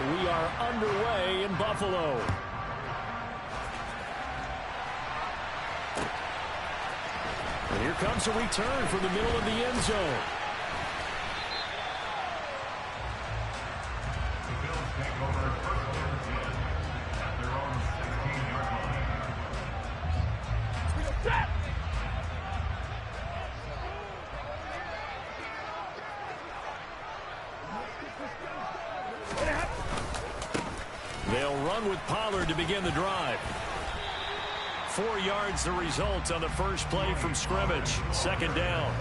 And we are underway in Buffalo. And here comes a return from the middle of the end zone. They'll run with Pollard to begin the drive. 4 yards the result on the first play from scrimmage. Second down.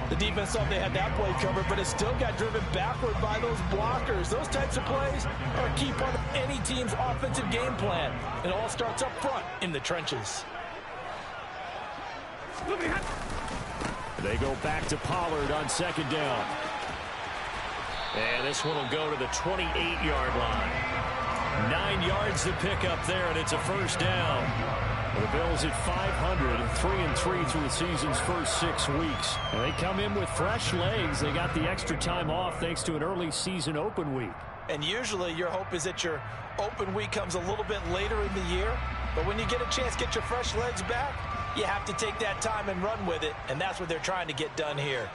The defense thought they had that play covered, but it still got driven backward by those blockers. Those types of plays are a key part of any team's offensive game plan. It all starts up front in the trenches. They go back to Pollard on second down. And this one will go to the 28-yard line. 9 yards to pick up there, and it's a first down. The Bills at 500, 3-3 through the season's first 6 weeks. And they come in with fresh legs. They got the extra time off thanks to an early season open week. And usually your hope is that your open week comes a little bit later in the year. But when you get a chance to get your fresh legs back, you have to take that time and run with it. And that's what they're trying to get done here.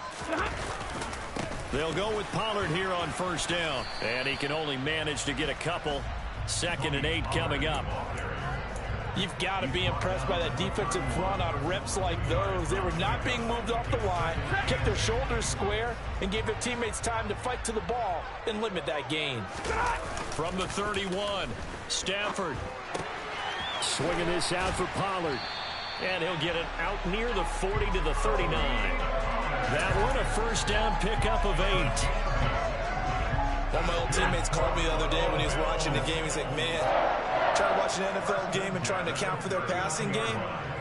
They'll go with Pollard here on first down. And he can only manage to get a couple. 2nd and 8 coming up. You've got to be impressed by that defensive front on reps like those. They were not being moved off the line, kept their shoulders square, and gave their teammates time to fight to the ball and limit that gain. From the 31, Stafford swinging this out for Pollard. And he'll get it out near the 40 to the 39. That one a first down pickup of 8. One of my old teammates called me the other day when he was watching the game. He's like, man, trying to watch an NFL game and trying to account for their passing game,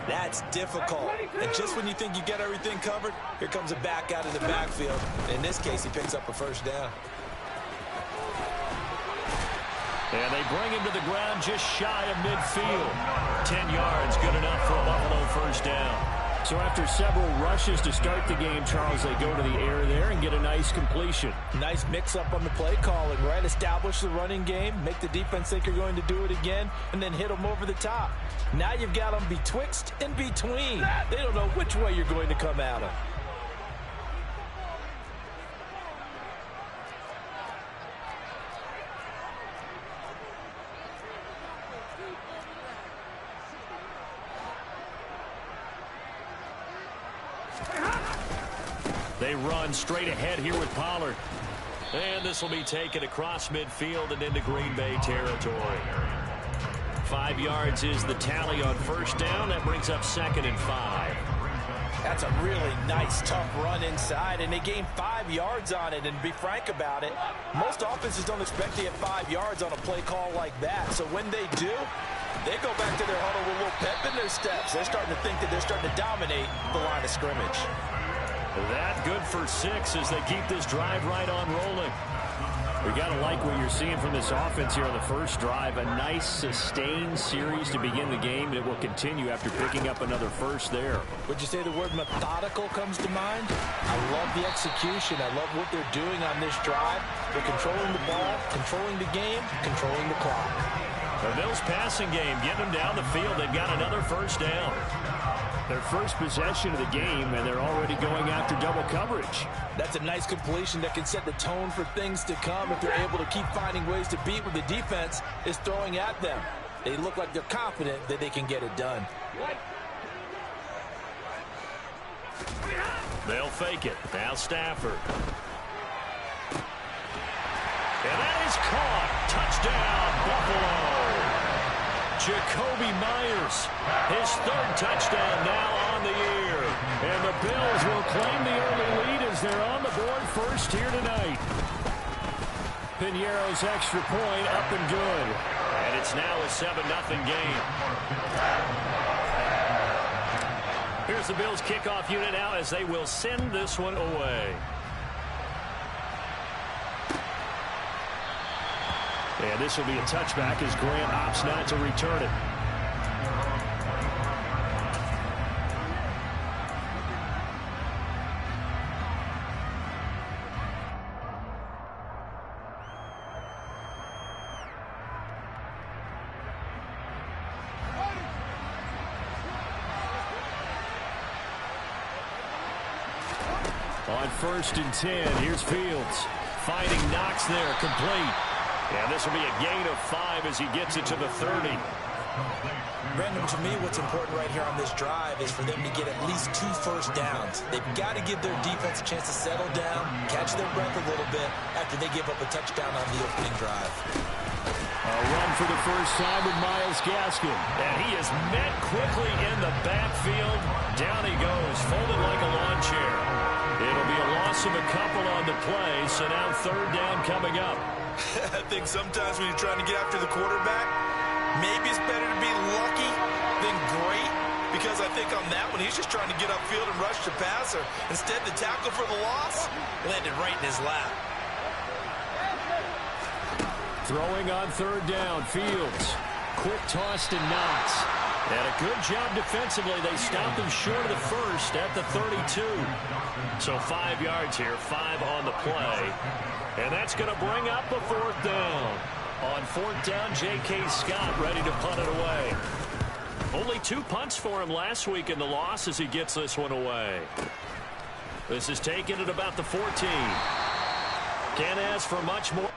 that's difficult. And just when you think you get everything covered, here comes a back out of the backfield. In this case, he picks up a first down. And they bring him to the ground just shy of midfield. 10 yards, good enough for a Buffalo first down. So after several rushes to start the game, Charles, they go to the air there and get a nice completion. Nice mix-up on the play calling, right? Establish the running game, make the defense think you're going to do it again, and then hit them over the top. Now you've got them betwixt and between. They don't know which way you're going to come at them. They run straight ahead here with Pollard. And this will be taken across midfield and into Green Bay territory. 5 yards is the tally on first down. That brings up 2nd and 5. That's a really nice, tough run inside, and they gained 5 yards on it. And to be frank about it, most offenses don't expect to get 5 yards on a play call like that. So when they do, they go back to their huddle with a little pep in their steps. They're starting to think that they're starting to dominate the line of scrimmage. That good for 6 as they keep this drive right on rolling. We got to like what you're seeing from this offense here on the first drive. A nice, sustained series to begin the game. It will continue after picking up another first there. Would you say the word methodical comes to mind? I love the execution. I love what they're doing on this drive. They're controlling the ball, controlling the game, controlling the clock. The Bills passing game, getting them down the field. They've got another first down. Their first possession of the game, and they're already going after double coverage. That's a nice completion that can set the tone for things to come if they're able to keep finding ways to beat what the defense is throwing at them. They look like they're confident that they can get it done. They'll fake it. Now Stafford. And that is caught. Touchdown, Buffalo. Jacoby Myers, his 3rd touchdown now on the year. And the Bills will claim the early lead as they're on the board first here tonight. Piñeiro's extra point up and good. And it's now a 7-0 game. Here's the Bills kickoff unit now as they will send this one away. And this will be a touchback as Graham opts not to return it. On 1st and 10, here's Fields. Fighting Knox there, complete. And this will be a gain of 5 as he gets it to the 30. Brandon, to me, what's important right here on this drive is for them to get at least 2 first downs. They've got to give their defense a chance to settle down, catch their breath a little bit after they give up a touchdown on the opening drive. A run for the first time with Myles Gaskin. And he is met quickly in the backfield. Down he goes, folded like a lawn chair. It'll be a loss of a couple on the play, so now 3rd down coming up. I think sometimes when you're trying to get after the quarterback, maybe it's better to be lucky than great, because I think on that one, he's just trying to get upfield and rush the passer. Instead, the tackle for the loss landed right in his lap. Throwing on 3rd down, Fields. Quick toss to Knox. And a good job defensively. They stopped him short of the first at the 32. So 5 yards here, 5 on the play. And that's going to bring up a 4th down. On 4th down, J.K. Scott ready to punt it away. Only 2 punts for him last week in the loss as he gets this one away. This is taken at about the 14. Can't ask for much more.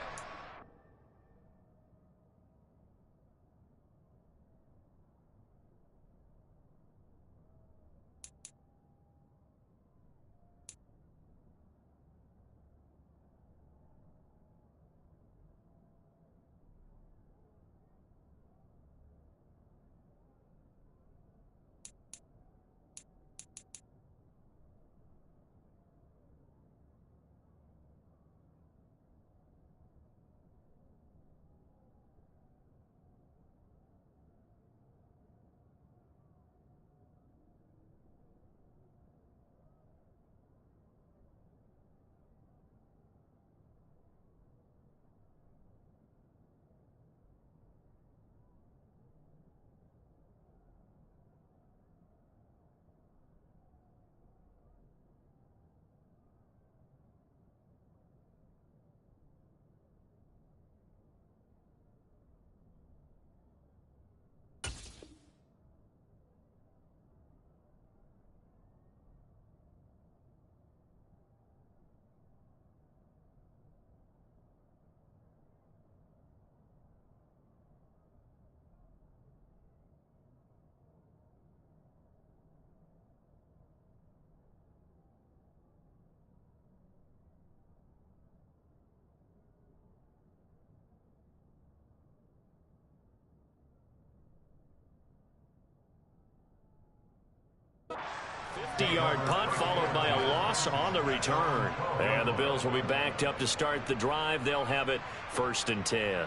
Yard punt followed by a loss on the return. And the Bills will be backed up to start the drive. They'll have it 1st and 10.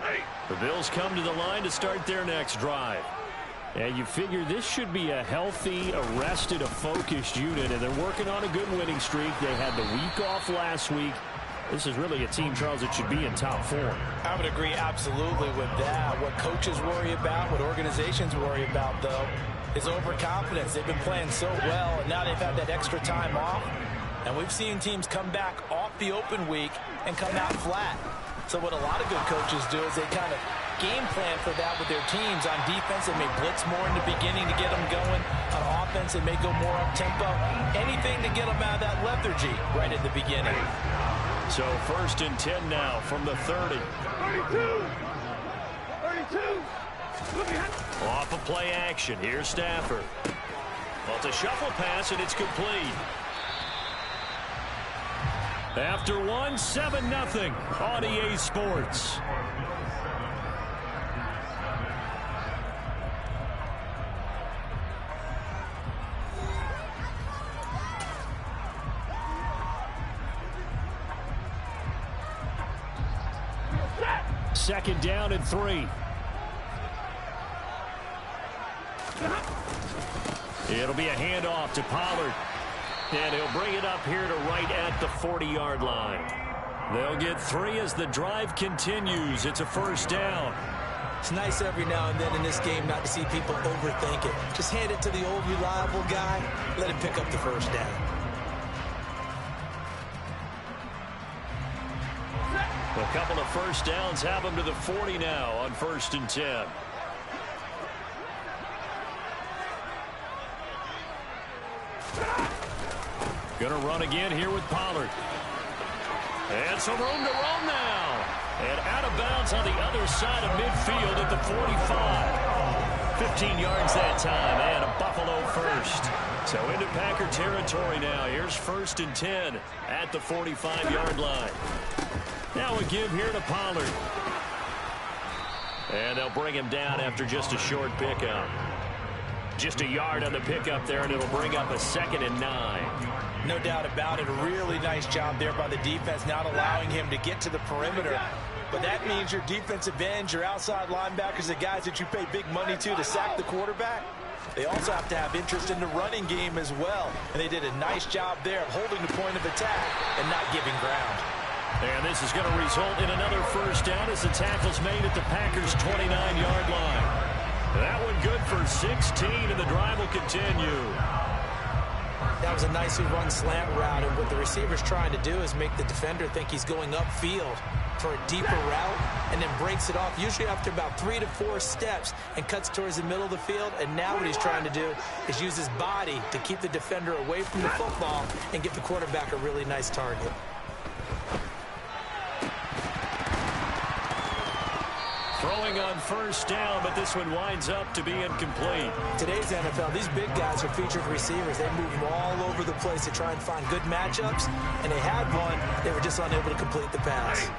The Bills come to the line to start their next drive. And you figure this should be a healthy, a focused unit, and they're working on a good winning streak. They had the week off last week. This is really a team, Charles, that should be in top form. I would agree absolutely with that. What coaches worry about, what organizations worry about, though, is overconfidence. They've been playing so well, and now they've had that extra time off. And we've seen teams come back off the open week and come out flat. So what a lot of good coaches do is they kind of game plan for that with their teams. On defense, they may blitz more in the beginning to get them going. On offense, they may go more up-tempo. Anything to get them out of that lethargy right at the beginning. So 1st and 10 now from the 30. 32! Off of play action. Here's Stafford. Well, it's a shuffle pass, and it's complete. After 7-0 on EA Sports. Second down and 3. It'll be a handoff to Pollard. And he'll bring it up here to right at the 40-yard line. They'll get 3 as the drive continues. It's a 1st down. It's nice every now and then in this game not to see people overthink it. Just hand it to the old reliable guy. Let him pick up the 1st down. A couple of 1st downs have them to the 40 now on 1st and 10. Going to run again here with Pollard. And some room to roam now. And out of bounds on the other side of midfield at the 45. 15 yards that time, and a Buffalo first. So into Packer territory now. Here's 1st and 10 at the 45-yard line. Now a give here to Pollard. And they'll bring him down after just a short pickup. Just a yard on the pickup there, and it'll bring up a 2nd and 9. No doubt about it. A really nice job there by the defense, not allowing him to get to the perimeter. But that means your defensive ends, your outside linebackers, the guys that you pay big money to sack the quarterback, they also have to have interest in the running game as well. And they did a nice job there of holding the point of attack and not giving ground. And this is going to result in another first down as the tackle's made at the Packers' 29-yard line. That one good for 16, and the drive will continue. That was a nicely run slant route, and what the receiver's trying to do is make the defender think he's going upfield for a deeper route, and then breaks it off, usually after about 3 to 4 steps, and cuts towards the middle of the field. And now what he's trying to do is use his body to keep the defender away from the football and give the quarterback a really nice target. Throwing on first down, but this one winds up to be incomplete. Today's NFL, these big guys are featured receivers. They move them all over the place to try and find good matchups, and they had one. They were just unable to complete the pass.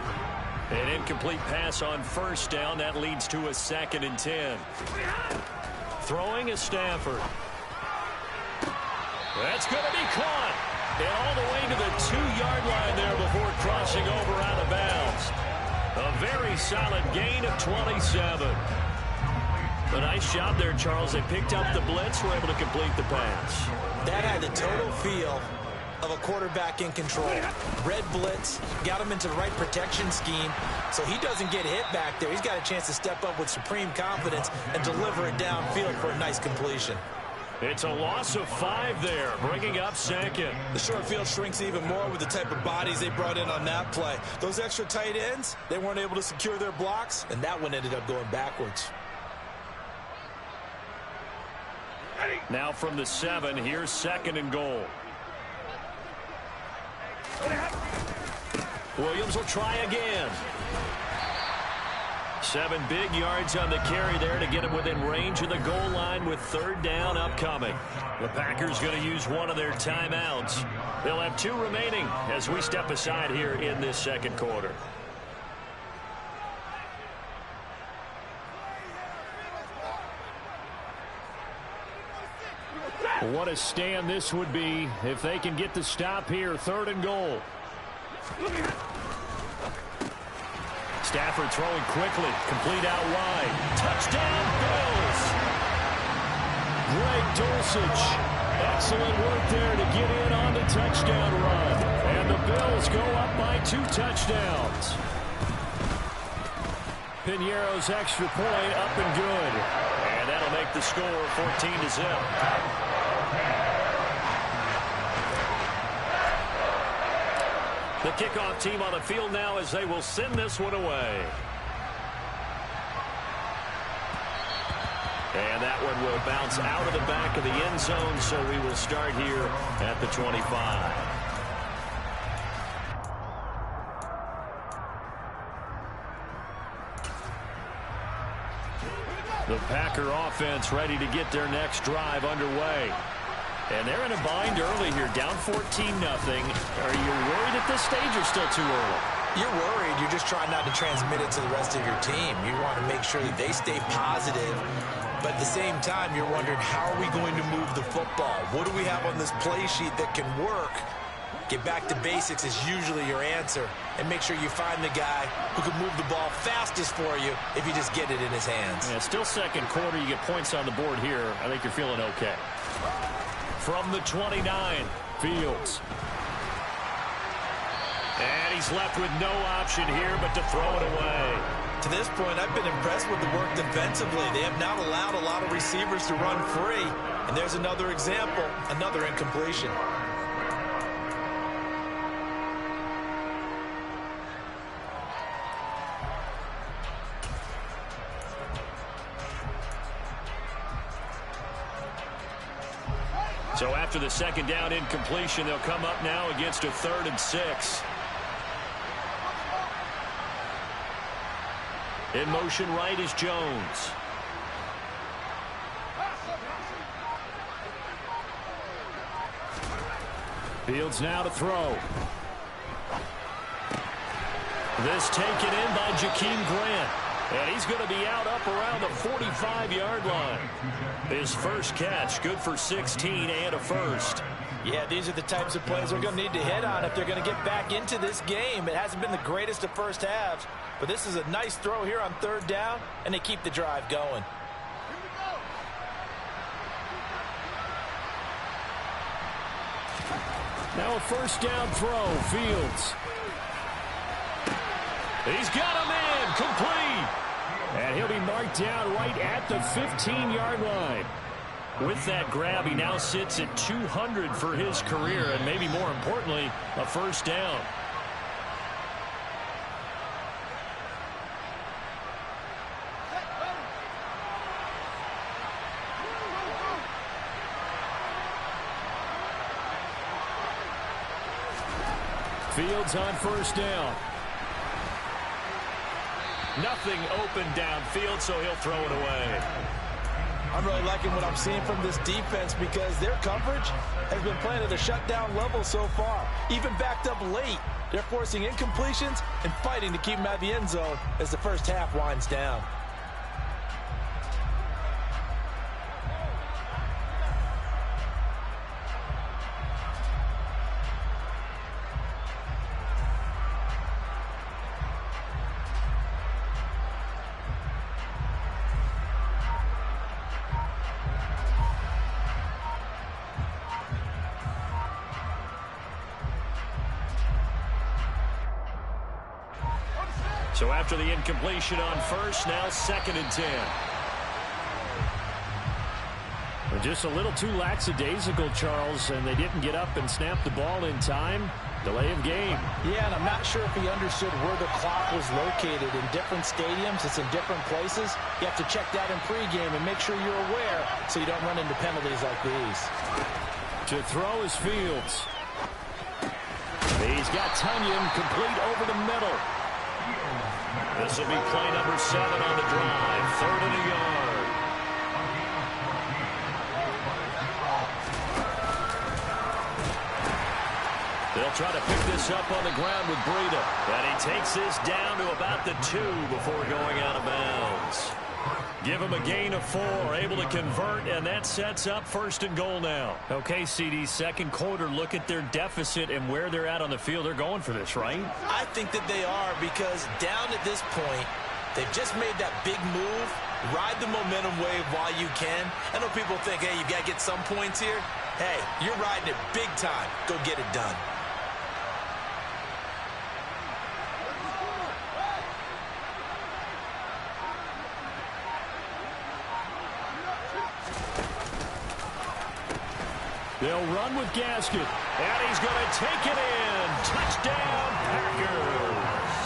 An incomplete pass on first down. That leads to a 2nd and 10. Throwing is Stafford. That's going to be caught. And all the way to the 2-yard line there before crossing over out of bounds. A very solid gain of 27. A nice job there, Charles. They picked up the blitz, were able to complete the pass. That had the total feel of a quarterback in control. Red blitz, got him into the right protection scheme, so he doesn't get hit back there. He's got a chance to step up with supreme confidence and deliver it downfield for a nice completion. It's a loss of 5 there, bringing up 2nd. The short field shrinks even more with the type of bodies they brought in on that play. Those extra tight ends, they weren't able to secure their blocks, and that one ended up going backwards. Now from the 7, here's 2nd and goal. Williams will try again. 7 big yards on the carry there to get him within range of the goal line with 3rd down upcoming. The Packers going to use one of their timeouts. They'll have 2 remaining as we step aside here in this 2nd quarter. What a stand this would be if they can get the stop here. 3rd and goal. Stafford throwing quickly, complete out wide. Touchdown, Bills! Greg Dulcich. Excellent work there to get in on the touchdown run. And the Bills go up by 2 touchdowns. Piñeiro's extra point up and good. And that'll make the score 14-0. The kickoff team on the field now as they will send this one away. And that one will bounce out of the back of the end zone, so we will start here at the 25. The Packer offense ready to get their next drive underway. And they're in a bind early here, down 14-0. Are you worried at this stage or still too early? You're worried. You're just trying not to transmit it to the rest of your team. You want to make sure that they stay positive. But at the same time, you're wondering, how are we going to move the football? What do we have on this play sheet that can work? Get back to basics is usually your answer. And make sure you find the guy who can move the ball fastest for you if you just get it in his hands. Yeah, still 2nd quarter. You get points on the board here. I think you're feeling okay. From the 29, Fields. And he's left with no option here but to throw it away. to this point, I've been impressed with the work defensively. They have not allowed a lot of receivers to run free. And there's another example, another incompletion. So after the second down incompletion, they'll come up now against a 3rd and 6. In motion right is Jones. Fields now to throw. This taken in by Jakeem Grant. And he's going to be out up around the 45-yard line. His first catch, good for 16 and a first. Yeah, these are the types of plays they're going to need to hit on if they're going to get back into this game. It hasn't been the greatest of first halves, but this is a nice throw here on 3rd down, and they keep the drive going. Now a first down throw, Fields. He's got a man, complete. And he'll be marked down right at the 15-yard line. With that grab, he now sits at 200 for his career, and maybe more importantly, a first down. Fields on first down. Nothing open downfield, so he'll throw it away. I'm really liking what I'm seeing from this defense because their coverage has been playing at a shutdown level so far. Even backed up late, they're forcing incompletions and fighting to keep them out of the end zone as the first half winds down. So after the incompletion on first, now 2nd and 10. Just a little too lackadaisical, Charles, and they didn't get up and snap the ball in time. Delay of game. Yeah, and I'm not sure if he understood where the clock was located. In different stadiums, it's in different places. You have to check that in pregame and make sure you're aware so you don't run into penalties like these. To throw is Fields. He's got Tunyon complete over the middle. This will be play number 7 on the drive. 3rd and a yard. They'll try to pick this up on the ground with Breida. And he takes this down to about the 2 before going out of bounds. Give him a gain of 4, able to convert, and that sets up 1st and goal now. Okay, CD, second quarter, look at their deficit and where they're at on the field. They're going for this, right? I think that they are because down at this point, they've just made that big move. Ride the momentum wave while you can. I know people think, hey, you got to get some points here. Hey, you're riding it big time. Go get it done. They'll run with Gaskin, and he's going to take it in. Touchdown, Packers.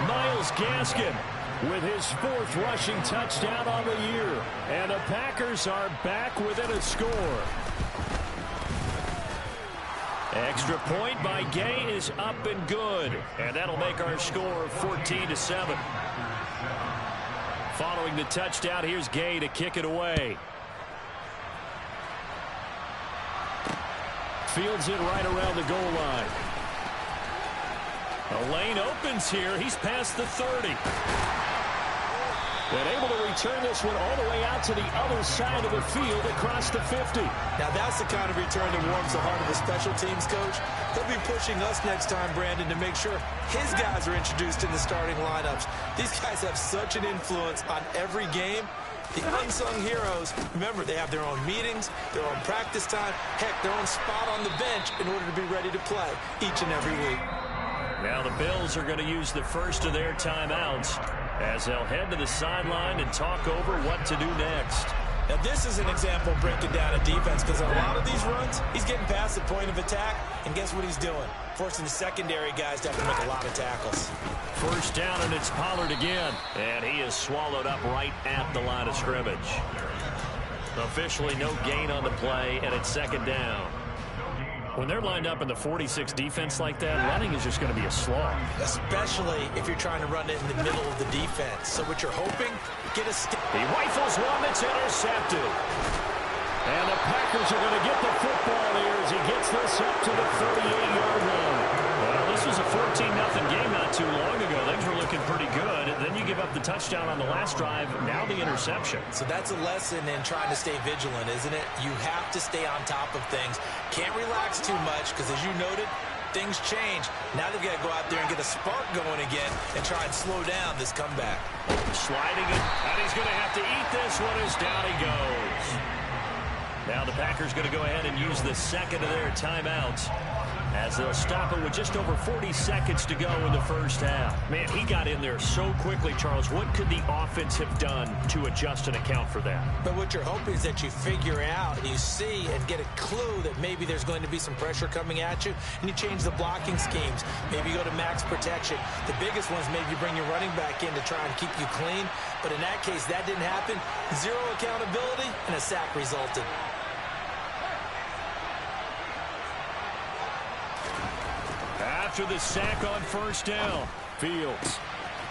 Myles Gaskin with his 4th rushing touchdown on the year. And the Packers are back within a score. Extra point by Gay is up and good. And that'll make our score 14-7. Following the touchdown, here's Gay to kick it away. Fields it right around the goal line. A lane opens here. He's past the 30. And able to return this one all the way out to the other side of the field across the 50. Now that's the kind of return that warms the heart of a special teams coach. He'll be pushing us next time, Brandon, to make sure his guys are introduced in the starting lineups. These guys have such an influence on every game. The unsung heroes, remember, they have their own meetings, their own practice time, heck, their own spot on the bench in order to be ready to play each and every week. Now the Bills are going to use the first of their timeouts as they'll head to the sideline and talk over what to do next. Now this is an example of breaking down a defense because on a lot of these runs, he's getting past the point of attack, and guess what he's doing? Forcing the secondary guys to have to make a lot of tackles. First down, and it's Pollard again. And he is swallowed up right at the line of scrimmage. Officially no gain on the play, and it's second down. When they're lined up in the 46 defense like that, running is just going to be a slog. Especially if you're trying to run it in the middle of the defense. So what you're hoping, get a stick. He rifles one that's intercepted. And the Packers are going to get the football here as he gets this up to the 38-yard line. Well, this was a 14-0 game not too long ago. Things were looking pretty good. Then you give up the touchdown on the last drive. Now the interception. So that's a lesson in trying to stay vigilant, isn't it? You have to stay on top of things. Can't relax too much because, as you noted, things change. Now they've got to go out there and get a spark going again and try and slow down this comeback. Sliding it, and he's going to have to eat this one as down he goes. Now the Packers going to go ahead and use the second of their timeouts as they'll stop it with just over 40 seconds to go in the first half. Man, he got in there so quickly, Charles. What could the offense have done to adjust and account for that? But what you're hoping is that you figure out, you see and get a clue that maybe there's going to be some pressure coming at you, and you change the blocking schemes. Maybe you go to max protection. The biggest one is maybe you bring your running back in to try and keep you clean. But in that case, that didn't happen. Zero accountability, and a sack resulted. After the sack on first down, Fields.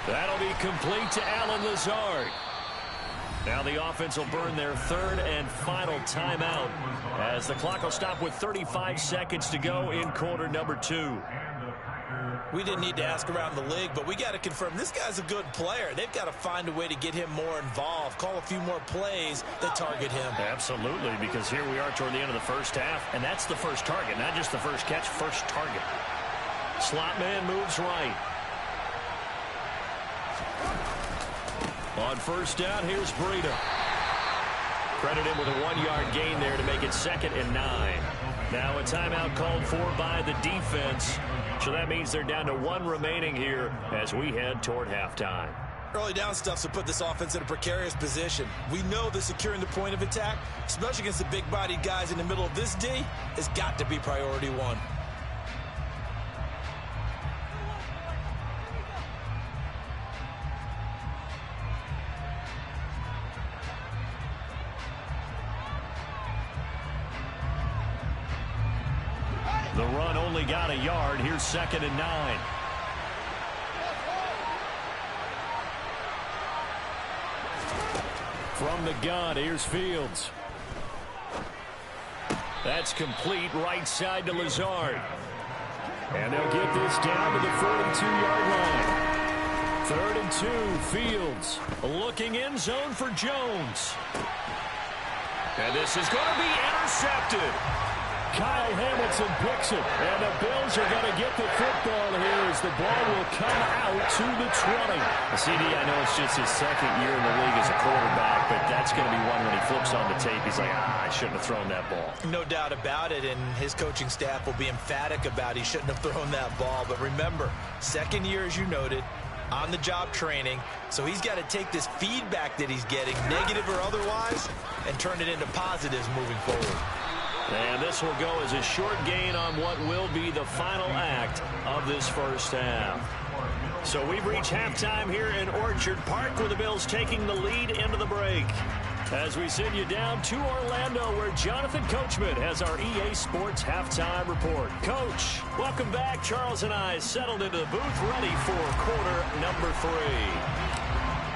That'll be complete to Allen Lazard. Now the offense will burn their third and final timeout as the clock will stop with 35 seconds to go in quarter number 2. We didn't need to ask around the league, but we got to confirm this guy's a good player. They've got to find a way to get him more involved, call a few more plays that target him. Absolutely, because here we are toward the end of the first half, and that's the first target, not just the first catch, first target. Slot man moves right. On first down, here's Breida. Credit him with a 1-yard gain there to make it 2nd and 9. Now a timeout called for by the defense. So that means they're down to 1 remaining here as we head toward halftime. Early down stuff's to put this offense in a precarious position. We know that securing the point of attack, especially against the big-bodied guys in the middle of this D, has got to be priority 1. The run only got a yard. Here's 2nd and 9. From the gun, here's Fields. That's complete right side to Lazard. And they'll get this down to the 42-yard line. 3rd and 2, Fields looking end zone for Jones. And this is going to be intercepted. Kyle Hamilton picks it, and the Bills are going to get the football here as the ball will come out to the 20. CD, I know it's just his 2nd year in the league as a quarterback, but that's going to be one when he flips on the tape. He's like, I shouldn't have thrown that ball. No doubt about it, and his coaching staff will be emphatic about he shouldn't have thrown that ball. But remember, 2nd year, as you noted, on-the-job training, so he's got to take this feedback that he's getting, negative or otherwise, and turn it into positives moving forward. And this will go as a short gain on what will be the final act of this first half. So we've reached halftime here in Orchard Park with the Bills taking the lead into the break. As we send you down to Orlando where Jonathan Coachman has our EA Sports halftime report. Coach, welcome back. Charles and I settled into the booth ready for quarter number 3.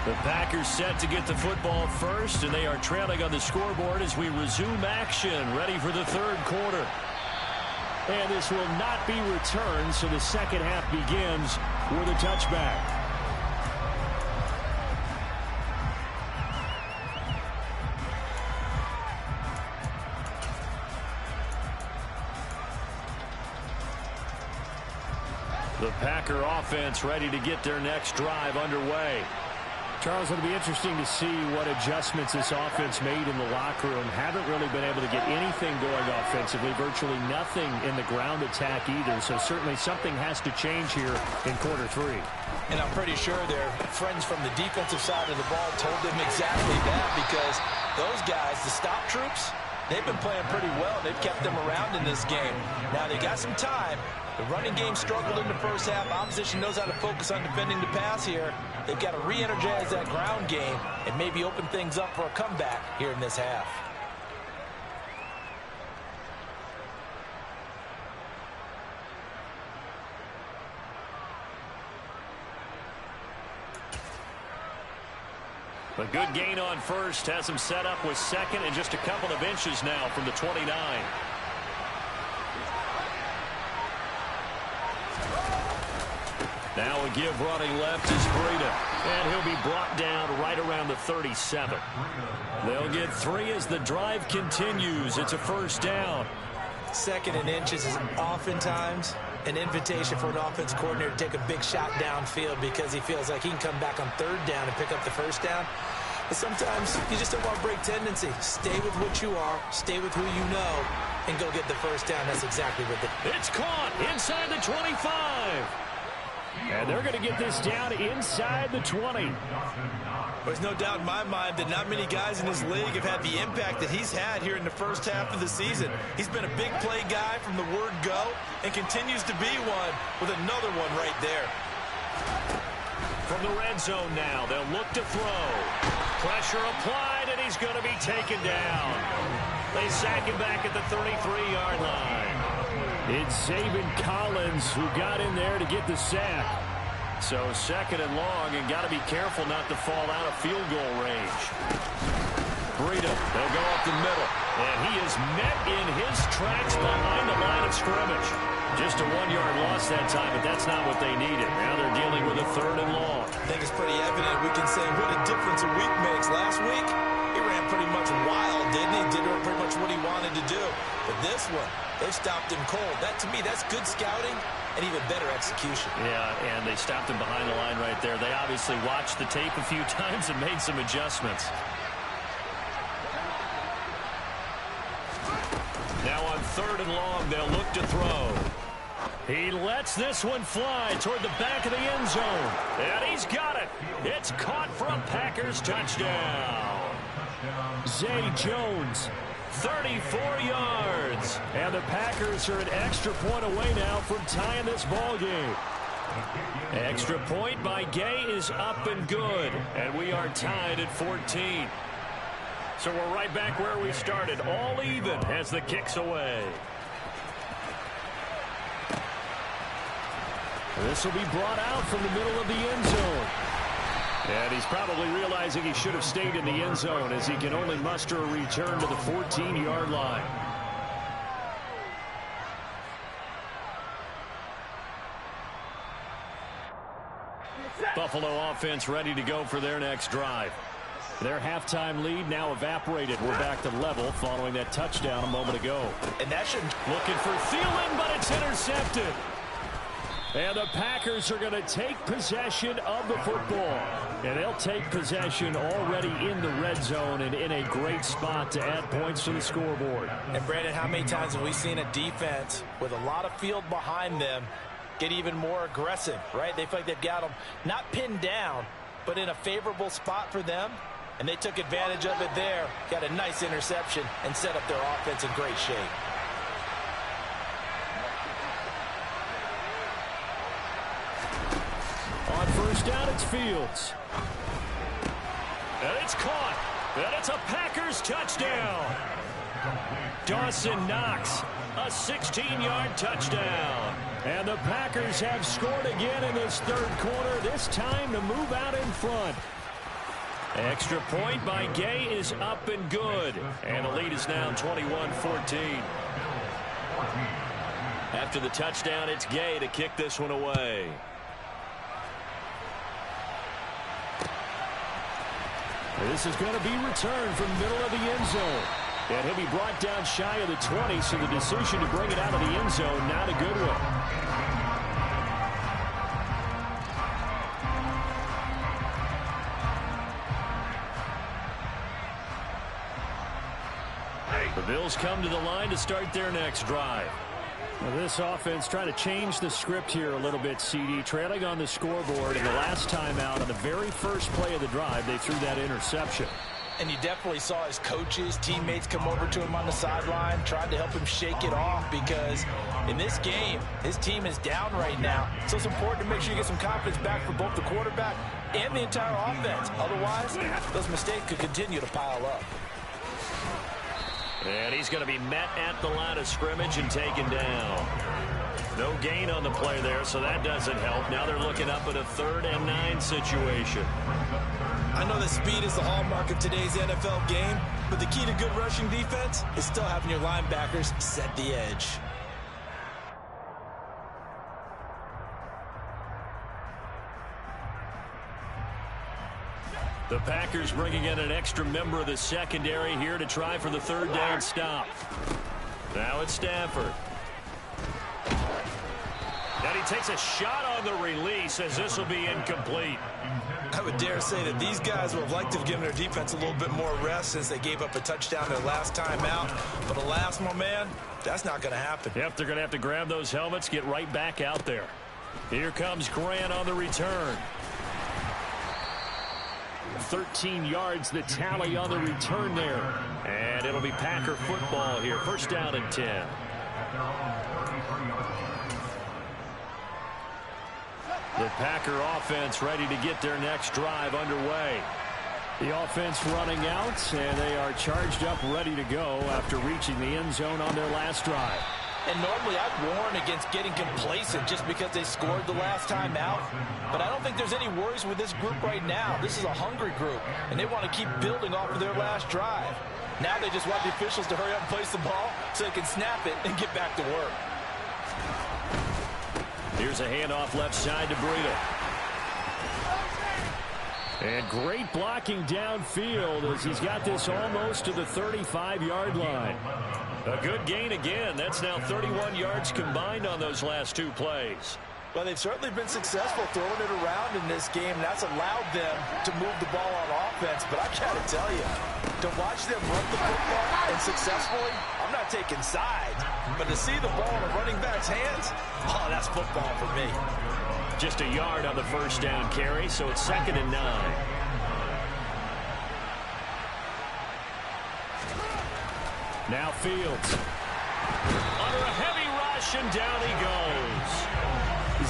The Packers set to get the football first, and they are trailing on the scoreboard as we resume action, ready for the 3rd quarter. And this will not be returned, so the second half begins with a touchback. The Packer offense ready to get their next drive underway. Charles, it'll be interesting to see what adjustments this offense made in the locker room. Haven't really been able to get anything going offensively, virtually nothing in the ground attack either. So certainly something has to change here in quarter 3. And I'm pretty sure their friends from the defensive side of the ball told them exactly that, because those guys, the stop troops, they've been playing pretty well. They've kept them around in this game. Now they got some time. The running game struggled in the first half. Opposition knows how to focus on defending the pass here. They've got to re-energize that ground game and maybe open things up for a comeback here in this half. A good gain on first has him set up with second and just a couple of inches now from the 29. Now a give running left is Breida, and he'll be brought down right around the 37. They'll get 3 as the drive continues. It's a first down. Second and inches is oftentimes an invitation for an offense coordinator to take a big shot downfield because he feels like he can come back on third down and pick up the first down. But sometimes you just don't want to break tendency. Stay with what you are, stay with who you know, and go get the first down. That's exactly what they did. It's caught inside the 25. And they're going to get this down inside the 20. There's no doubt in my mind that not many guys in this league have had the impact that he's had here in the first half of the season. He's been a big play guy from the word go and continues to be one with another one right there. From the red zone now, they'll look to throw. Pressure applied, and he's going to be taken down. They sack him back at the 33-yard line. It's Zaven Collins who got in there to get the sack. So second and long, and got to be careful not to fall out of field goal range. Breida, they'll go up the middle. And he is met in his tracks behind the line of scrimmage. Just a 1-yard loss that time, but that's not what they needed. Now they're dealing with a third and long. I think it's pretty evident. We can say what a difference a week makes. Last week, he ran pretty much wild, didn't he? Did pretty much what he wanted to do. But this one, they stopped him cold. That, to me, that's good scouting and even better execution. Yeah, and they stopped him behind the line right there. They obviously watched the tape a few times and made some adjustments. Now on third and long, they'll look to throw. He lets this one fly toward the back of the end zone. And he's got it. It's caught for a Packers touchdown. Zay Jones, 34 yards. And the Packers are an extra point away now from tying this ball game. Extra point by Gay is up and good. And we are tied at 14. So we're right back where we started, all even as the kick's away. This will be brought out from the middle of the end zone. And he's probably realizing he should have stayed in the end zone as he can only muster a return to the 14-yard line. Buffalo offense ready to go for their next drive. Their halftime lead now evaporated. We're back to level following that touchdown a moment ago. And that should... Looking for Thielen, but it's intercepted. And the Packers are going to take possession of the football. And they'll take possession already in the red zone and in a great spot to add points to the scoreboard. And, Brandon, how many times have we seen a defense with a lot of field behind them get even more aggressive, right? They feel like they've got them not pinned down, but in a favorable spot for them. And they took advantage of it there, got a nice interception, and set up their offense in great shape. On first down, it's Fields. And it's caught. And it's a Packers touchdown. Dawson Knox, a 16-yard touchdown. And the Packers have scored again in this third quarter, this time to move out in front. Extra point by Gay is up and good. And the lead is now 21-14. After the touchdown, it's Gay to kick this one away. This is going to be returned from the middle of the end zone. And he'll be brought down shy of the 20, so the decision to bring it out of the end zone, not a good one. The Bills come to the line to start their next drive. Well, this offense trying to change the script here a little bit, CD. Trailing on the scoreboard, and the last time out on the very first play of the drive, they threw that interception. And you definitely saw his coaches, teammates come over to him on the sideline, tried to help him shake it off because in this game, his team is down right now. So it's important to make sure you get some confidence back for both the quarterback and the entire offense. Otherwise, those mistakes could continue to pile up. And he's going to be met at the line of scrimmage and taken down. No gain on the play there, so that doesn't help. Now they're looking up at a 3rd and 9 situation. I know that speed is the hallmark of today's NFL game, but the key to good rushing defense is still having your linebackers set the edge. The Packers bringing in an extra member of the secondary here to try for the third down stop. Now it's Stafford. And he takes a shot on the release as this will be incomplete. I would dare say that these guys would have liked to have given their defense a little bit more rest since they gave up a touchdown their last time out. But alas, my man, that's not going to happen. Yep, they're going to have to grab those helmets, get right back out there. Here comes Grant on the return. 13 yards the tally on the return there. And it'll be Packer football here. First down and 10. The Packer offense ready to get their next drive underway. The offense running out, and they are charged up, ready to go after reaching the end zone on their last drive. And normally I'd warn against getting complacent just because they scored the last time out. But I don't think there's any worries with this group right now. This is a hungry group, and they want to keep building off of their last drive. Now they just want the officials to hurry up and place the ball so they can snap it and get back to work. Here's a handoff left side to Breida. And great blocking downfield as he's got this almost to the 35-yard line. A good gain again. That's now 31 yards combined on those last two plays. Well, they've certainly been successful throwing it around in this game. That's allowed them to move the ball on offense. But I got to tell you, to watch them run the football and successfully, I'm not taking sides. But to see the ball in a running back's hands, oh, that's football for me. Just a yard on the first down carry, so it's 2nd and 9. Now Fields. Under a heavy rush, and down he goes.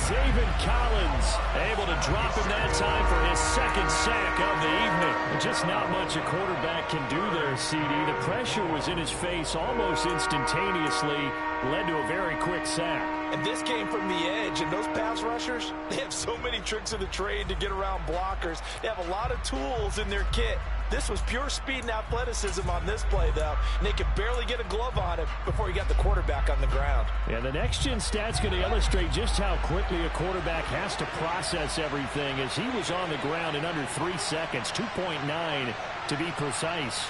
Zaven Collins able to drop him that time for his second sack of the evening. Just not much a quarterback can do there, CD. The pressure was in his face almost instantaneously, led to a very quick sack. And this came from the edge, and those pass rushers, they have so many tricks of the trade to get around blockers. They have a lot of tools in their kit. This was pure speed and athleticism on this play, though. And they could barely get a glove on it before he got the quarterback on the ground. Yeah, the next-gen stat's going to illustrate just how quickly a quarterback has to process everything as he was on the ground in under 3 seconds, 2.9 to be precise.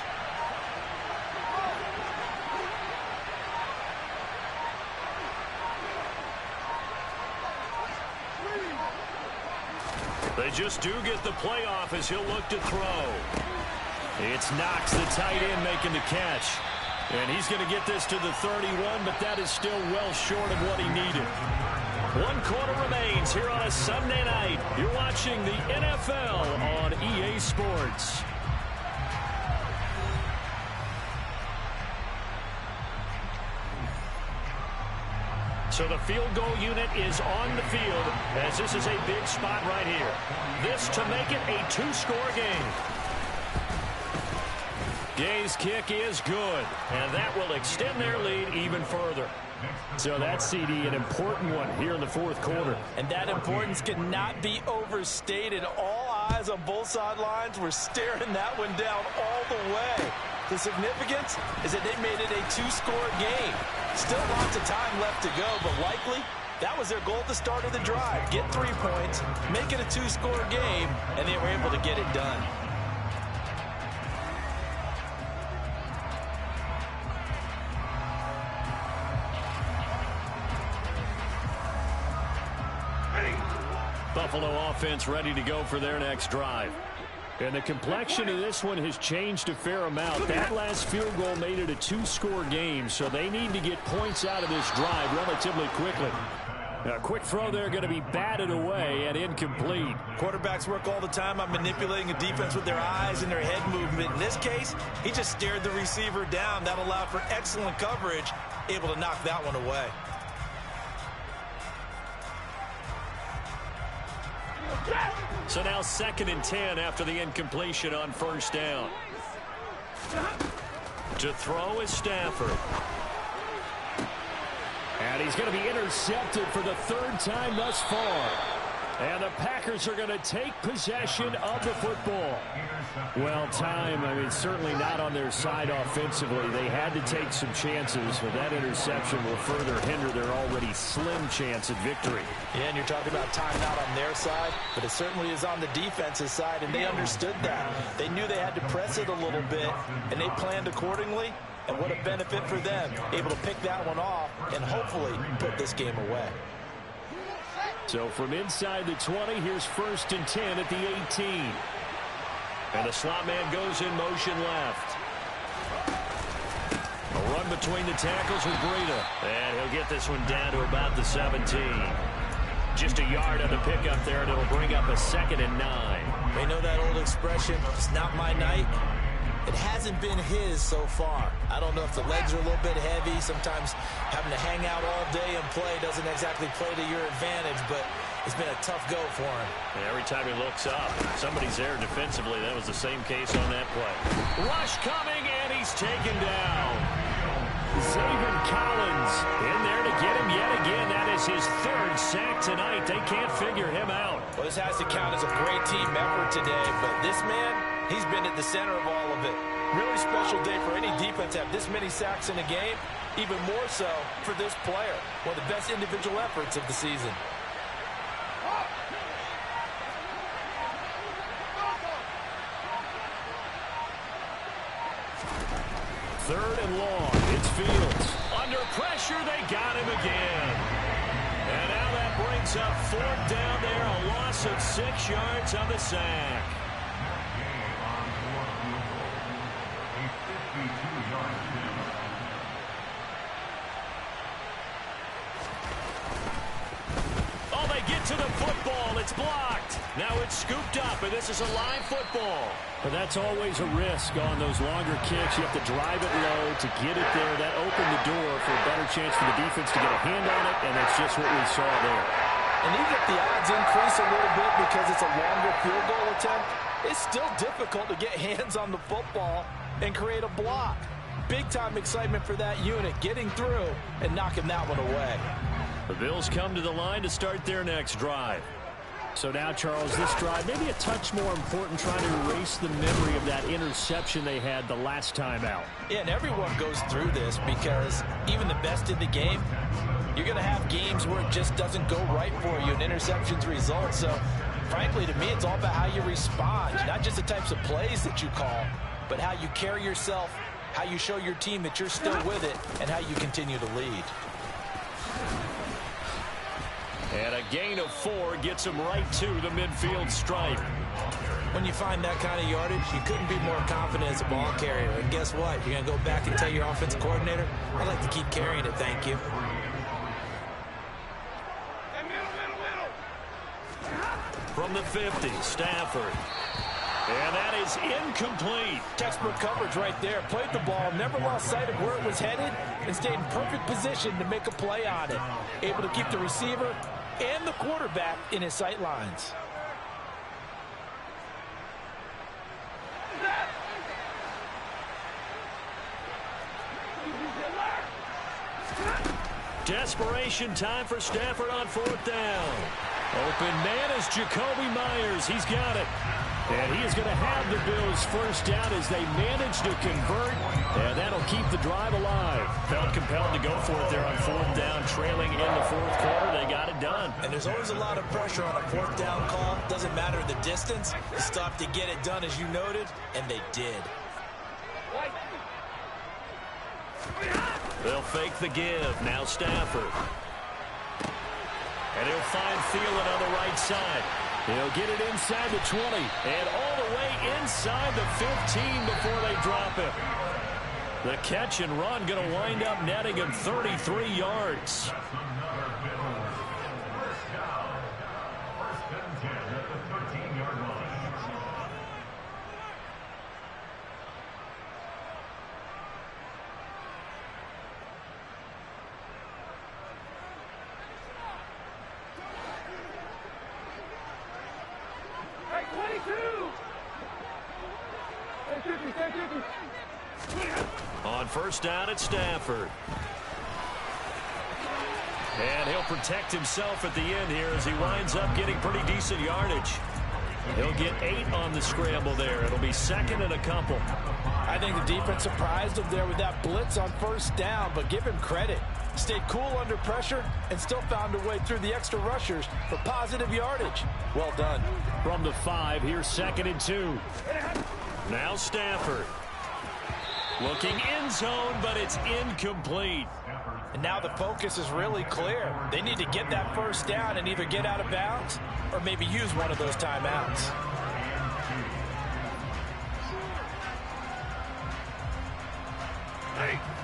They just do get the playoff as he'll look to throw. It's Knox, the tight end, making the catch. And he's going to get this to the 31, but that is still well short of what he needed. 1 quarter remains here on a Sunday night. You're watching the NFL on EA Sports. So the field goal unit is on the field as this is a big spot right here. This to make it a 2-score game. Gay's kick is good, and that will extend their lead even further. So that's, CD, an important one here in the 4th quarter. And that importance cannot be overstated. All eyes on both sidelines were staring that one down all the way. The significance is that they made it a 2-score game. Still lots of time left to go, but likely that was their goal at the start of the drive. Get 3 points, make it a 2-score game, and they were able to get it done. Buffalo offense ready to go for their next drive. And the complexion of this one has changed a fair amount. That last field goal made it a 2-score game, so they need to get points out of this drive relatively quickly. A quick throw there going to be batted away and incomplete. Quarterbacks work all the time on manipulating a defense with their eyes and their head movement. In this case, he just stared the receiver down. That allowed for excellent coverage, able to knock that one away. So now 2nd and 10 after the incompletion on first down. To throw is Stafford. And he's going to be intercepted for the 3rd time thus far. And the Packers are going to take possession of the football. Well, time, certainly not on their side offensively. They had to take some chances, but that interception will further hinder their already slim chance at victory. Yeah, and you're talking about time not on their side, but it certainly is on the defensive side, and they understood that. They knew they had to press it a little bit, and they planned accordingly, and what a benefit for them, able to pick that one off and hopefully put this game away. So from inside the 20, here's 1st and 10 at the 18. And the slot man goes in motion left. A run between the tackles with Breida. And he'll get this one down to about the 17. Just a yard on the pickup there, and it'll bring up a 2nd and 9. They know that old expression, it's not my night. It hasn't been his so far. I don't know if the legs are a little bit heavy. Sometimes having to hang out all day and play doesn't exactly play to your advantage, but it's been a tough go for him. And every time he looks up, somebody's there defensively. That was the same case on that play. Rush coming, and he's taken down. Zaven Collins in there to get him yet again. That is his 3rd sack tonight. They can't figure him out. Well, this has to count as a great team effort today, but this man, he's been at the center of all of it. Really special day for any defense to have this many sacks in a game, even more so for this player. One of the best individual efforts of the season. Third and long. It's Fields. Under pressure, they got him again. And now that brings up 4th down there. A loss of 6 yards on the sack. Oh, they get to the football. It's blocked. Now it's scooped up, and this is a live football. But that's always a risk on those longer kicks. You have to drive it low to get it there. That opened the door for a better chance for the defense to get a hand on it, and that's just what we saw there. And even if the odds increase a little bit because it's a longer field goal attempt, it's still difficult to get hands on the football and create a block. Big-time excitement for that unit, getting through and knocking that one away. The Bills come to the line to start their next drive. So now, Charles, this drive maybe a touch more important, trying to erase the memory of that interception they had the last time out. Yeah, and everyone goes through this because even the best in the game, you're going to have games where it just doesn't go right for you and interceptions result. So, frankly, to me, it's all about how you respond, not just the types of plays that you call, but how you carry yourself, how you show your team that you're still with it, and how you continue to lead. And a gain of 4 gets him right to the midfield stripe. When you find that kind of yardage, you couldn't be more confident as a ball carrier. And guess what? You're going to go back and tell your offensive coordinator, I'd like to keep carrying it, thank you. From the 50, Stafford. And that is incomplete. Textbook coverage right there. Played the ball, never lost sight of where it was headed, and stayed in perfect position to make a play on it. Able to keep the receiver and the quarterback in his sight lines. Desperation time for Stafford on 4th down. Open man is Jacoby Myers. He's got it. And he is going to have the Bills 1st down as they manage to convert. And that'll keep the drive alive. Felt compelled to go for it there on 4th down, trailing in the 4th quarter. They got it done. And there's always a lot of pressure on a 4th down call. Doesn't matter the distance. You stop to get it done, as you noted, and they did. They'll fake the give. Now Stafford. And he'll find Thielen on the right side. He'll get it inside the 20 and all the way inside the 15 before they drop him. The catch and run going to wind up netting him 33 yards. On 1st down at Stafford. And he'll protect himself at the end here as he winds up getting pretty decent yardage. He'll get 8 on the scramble there. It'll be second and a couple. I think the defense surprised him there with that blitz on first down, but give him credit. Stayed cool under pressure and still found a way through the extra rushers for positive yardage. Well done. From the 5, here's second and 2. Now Stafford. Looking end zone, but it's incomplete. And now the focus is really clear. They need to get that first down and either get out of bounds or maybe use one of those timeouts.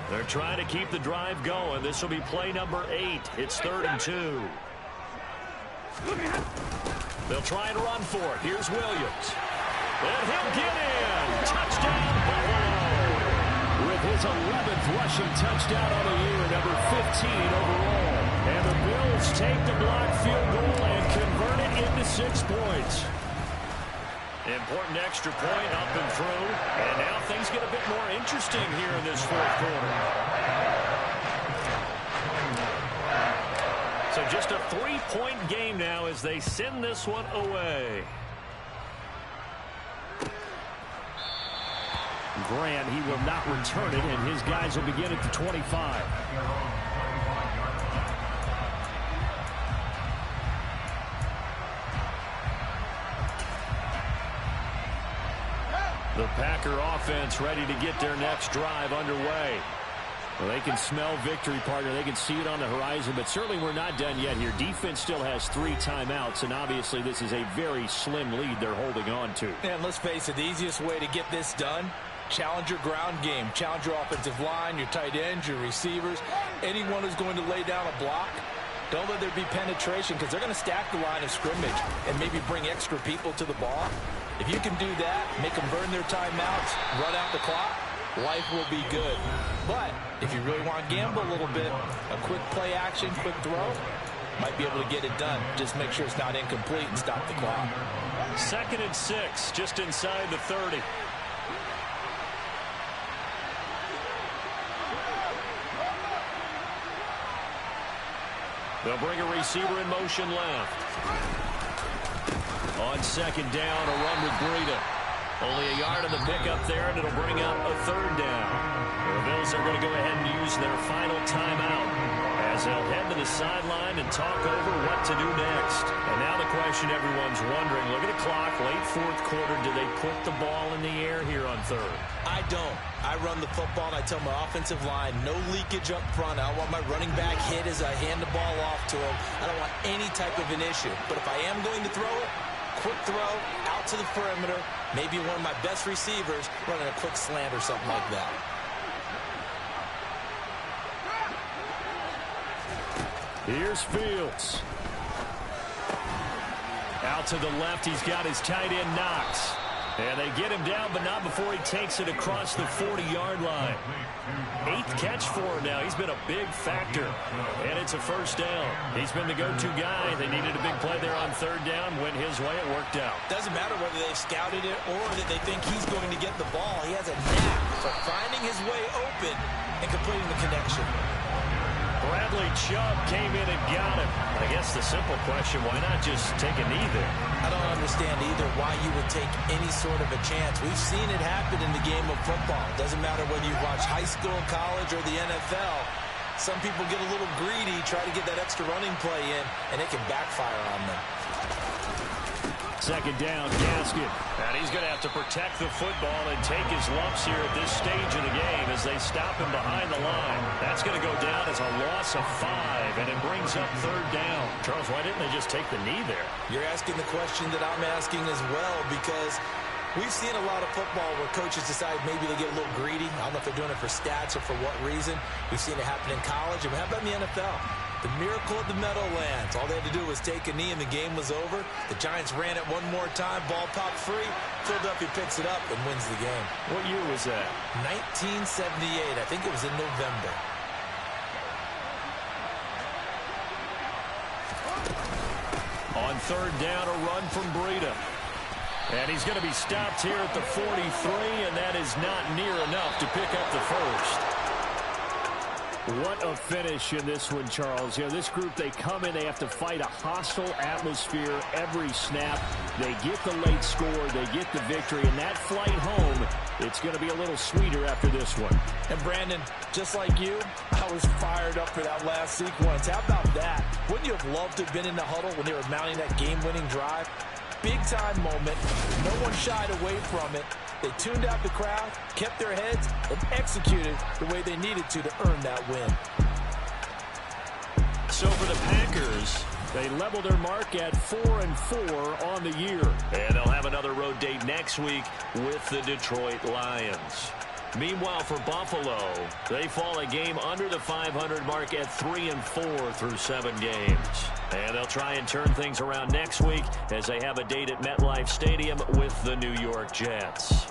They're trying to keep the drive going. This will be play number 8. It's 3rd and 2. They'll try and run for it. Here's Williams. And he'll get in. Touchdown, Buffalo. With his 11th rushing touchdown on the year, number 15 overall. And the Bills take the blocked field goal and convert it into 6 points. Important extra point up and through. And now things get a bit more interesting here in this 4th quarter. So just a 3-point game now as they send this one away. Grant, he will not return it, and his guys will begin at the 25. The Packer offense ready to get their next drive underway. Well, they can smell victory, partner. They can see it on the horizon, but certainly we're not done yet here. Defense still has 3 timeouts, and obviously this is a very slim lead they're holding on to. And let's face it, the easiest way to get this done, challenge your ground game. Challenge your offensive line, your tight ends, your receivers, anyone who's going to lay down a block. Don't let there be penetration because they're going to stack the line of scrimmage and maybe bring extra people to the ball. If you can do that, make them burn their timeouts, run out the clock, life will be good. But if you really want to gamble a little bit, a quick play action, quick throw, might be able to get it done. Just make sure it's not incomplete and stop the clock. 2nd and 6, just inside the 30. They'll bring a receiver in motion left. On 2nd down, a run with Breida. Only a yard on the pickup there, and it'll bring up a 3rd down. The Bills are going to go ahead and use their final timeout as they'll head to the sideline and talk over what to do next. And now the question everyone's wondering, look at the clock, late 4th quarter, do they put the ball in the air here on 3rd? I don't. I run the football, and I tell my offensive line, no leakage up front. I don't want my running back hit as I hand the ball off to him. I don't want any type of an issue. But if I am going to throw it, quick throw, out to the perimeter, maybe one of my best receivers running a quick slant or something like that. Here's Fields. Out to the left, he's got his tight end Knox. And they get him down, but not before he takes it across the 40-yard line. 8th catch for him now. He's been a big factor. And it's a 1st down. He's been the go-to guy. They needed a big play there on 3rd down. Went his way. It worked out. Doesn't matter whether they've scouted it or that they think he's going to get the ball. He has a knack for finding his way open and completing the connection. Bradley Chubb came in and got him. I guess the simple question, why not just take a knee there? I don't understand either why you would take any sort of a chance. We've seen it happen in the game of football. It doesn't matter whether you watch high school, college, or the NFL. Some people get a little greedy, try to get that extra running play in, and it can backfire on them. 2nd down, Gaskin. And he's going to have to protect the football and take his lumps here at this stage of the game as they stop him behind the line. That's going to go down as a loss of 5, and it brings up 3rd down. Charles, why didn't they just take the knee there? You're asking the question that I'm asking as well, because we've seen a lot of football where coaches decide maybe they get a little greedy. I don't know if they're doing it for stats or for what reason. We've seen it happen in college, and how about in the NFL? The miracle of the Meadowlands. All they had to do was take a knee and the game was over. The Giants ran it one more time. Ball popped free. Philadelphia picks it up and wins the game. What year was that? 1978. I think it was in November. On 3rd down, a run from Breida. And he's going to be stopped here at the 43, and that is not near enough to pick up the 1st. What a finish in this one, Charles. You know, this group, they come in, they have to fight a hostile atmosphere every snap. They get the late score, they get the victory, and that flight home, it's going to be a little sweeter after this one. And Brandon, just like you, I was fired up for that last sequence. How about that? Wouldn't you have loved to have been in the huddle when they were mounting that game-winning drive? Big-time moment. No one shied away from it. They tuned out the crowd, kept their heads, and executed the way they needed to earn that win. So for the Packers, they level their mark at 4-4 on the year. And they'll have another road date next week with the Detroit Lions. Meanwhile, for Buffalo, they fall a game under the 500 mark at 3-4 through 7 games. And they'll try and turn things around next week as they have a date at MetLife Stadium with the New York Jets.